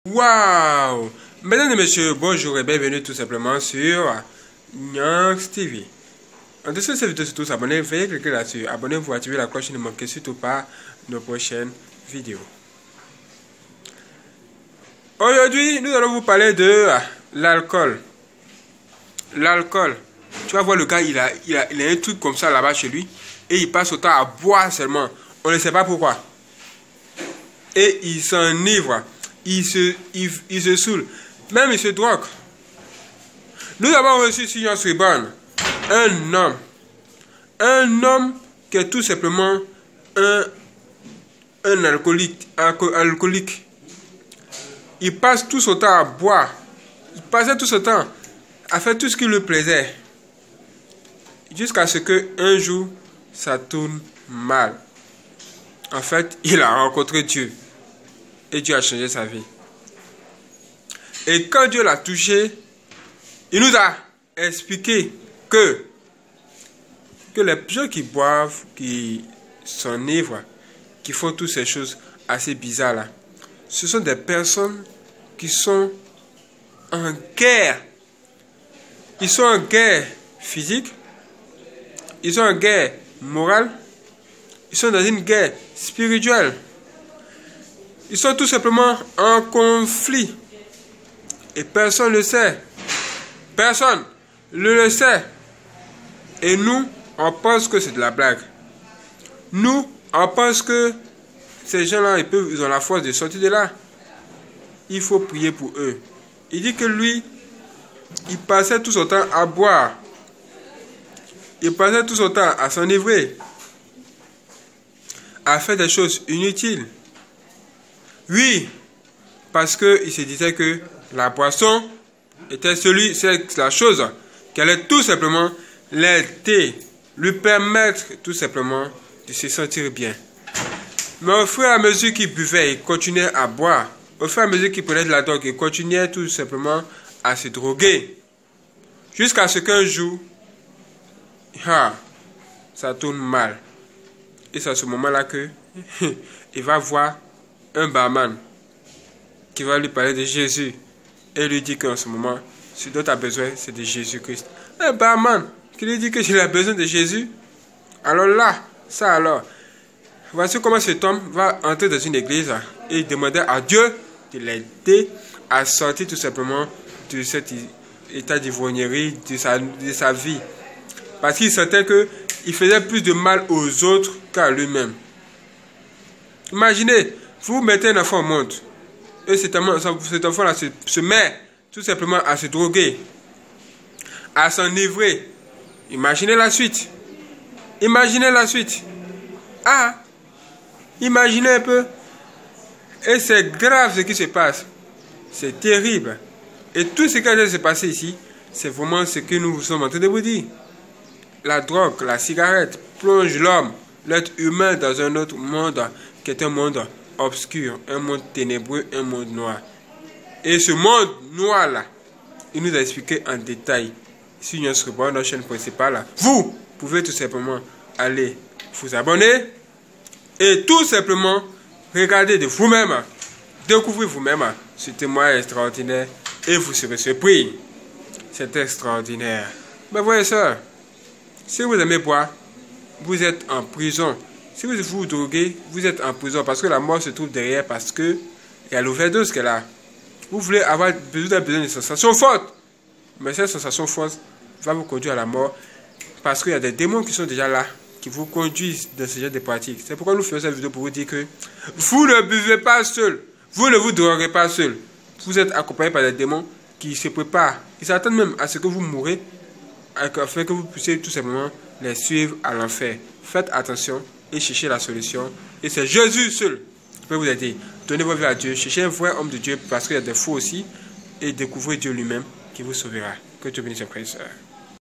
Waouh! Mesdames et messieurs, bonjour et bienvenue tout simplement sur Nyanx TV. En dessous de cette vidéo, surtout s'abonner, veuillez cliquer là-dessus. Abonnez-vous, activez la cloche et ne manquez surtout pas nos prochaines vidéos. Aujourd'hui, nous allons vous parler de l'alcool. L'alcool. Tu vas voir le gars, il a un truc comme ça là-bas chez lui et il passe autant à boire seulement. On ne sait pas pourquoi. Et il s'enivre. Il se saoule. Même il se drogue. Nous avons reçu sur Nyanx Reborn un homme. Un homme qui est tout simplement un alcoolique. Il passe tout son temps à boire. Il passait tout son temps à faire tout ce qui lui plaisait. Jusqu'à ce qu'un jour, ça tourne mal. En fait, il a rencontré Dieu. Et Dieu a changé sa vie. Et quand Dieu l'a touché, il nous a expliqué que les gens qui boivent, qui s'enivrent, qui font toutes ces choses assez bizarres là, ce sont des personnes qui sont en guerre. Ils sont en guerre physique, ils sont en guerre morale, ils sont dans une guerre spirituelle. Ils sont tout simplement en conflit. Et personne ne le sait. Personne ne le sait. Et nous, on pense que c'est de la blague. Nous, on pense que ces gens-là, ils ont la force de sortir de là. Il faut prier pour eux. Il dit que lui, il passait tout son temps à boire. Il passait tout son temps à s'enivrer. À faire des choses inutiles. Oui, parce qu'il se disait que la boisson était c'est la chose qui allait tout simplement l'aider, lui permettre tout simplement de se sentir bien. Mais au fur et à mesure qu'il buvait, il continuait à boire. Au fur et à mesure qu'il prenait de la drogue, il continuait tout simplement à se droguer. Jusqu'à ce qu'un jour, ça tourne mal. Et c'est à ce moment-là que il va voir un barman qui va lui parler de Jésus et lui dit qu'en ce moment, ce dont tu as besoin, c'est de Jésus-Christ. Un barman qui lui dit que j'ai besoin de Jésus. Alors là, voici comment cet homme va entrer dans une église et demander à Dieu de l'aider à sortir tout simplement de cet état d'ivrognerie de sa vie. Parce qu'il sentait qu'il faisait plus de mal aux autres qu'à lui-même. Imaginez, vous mettez un enfant au monde et cet enfant-là se met tout simplement à se droguer, à s'enivrer. Imaginez la suite. Imaginez la suite. Imaginez un peu. Et c'est grave ce qui se passe. C'est terrible. Et tout ce qui a se passer ici, c'est vraiment ce que nous sommes en train de vous dire. La drogue, la cigarette plonge l'homme, l'être humain dans un autre monde qui est un monde obscur, un monde ténébreux, un monde noir. Et ce monde noir-là, il nous a expliqué en détail sur Nyanx Reborn, notre chaîne principale. Vous pouvez tout simplement aller vous abonner et tout simplement regarder de vous-même, découvrir vous-même ce témoignage extraordinaire et vous serez surpris. C'est extraordinaire. Mais voyez ça, si vous aimez boire, vous êtes en prison. Si vous vous droguez, vous êtes en prison parce que la mort se trouve derrière, parce que il y a l'overdose qu'elle a. Vous voulez avoir besoin de sensations fortes, mais cette sensation forte va vous conduire à la mort parce qu'il y a des démons qui sont déjà là, qui vous conduisent dans ce genre de pratiques. C'est pourquoi nous faisons cette vidéo pour vous dire que vous ne buvez pas seul, vous ne vous droguez pas seul. Vous êtes accompagné par des démons qui se préparent, qui s'attendent même à ce que vous mourrez, afin que vous puissiez tout simplement les suivre à l'enfer. Faites attention et cherchez la solution. Et c'est Jésus seul qui peut vous aider. Donnez votre vie à Dieu. Cherchez un vrai homme de Dieu parce qu'il y a des faux aussi. Et découvrez Dieu lui-même qui vous sauvera. Que Dieu bénisse, frères et sœurs.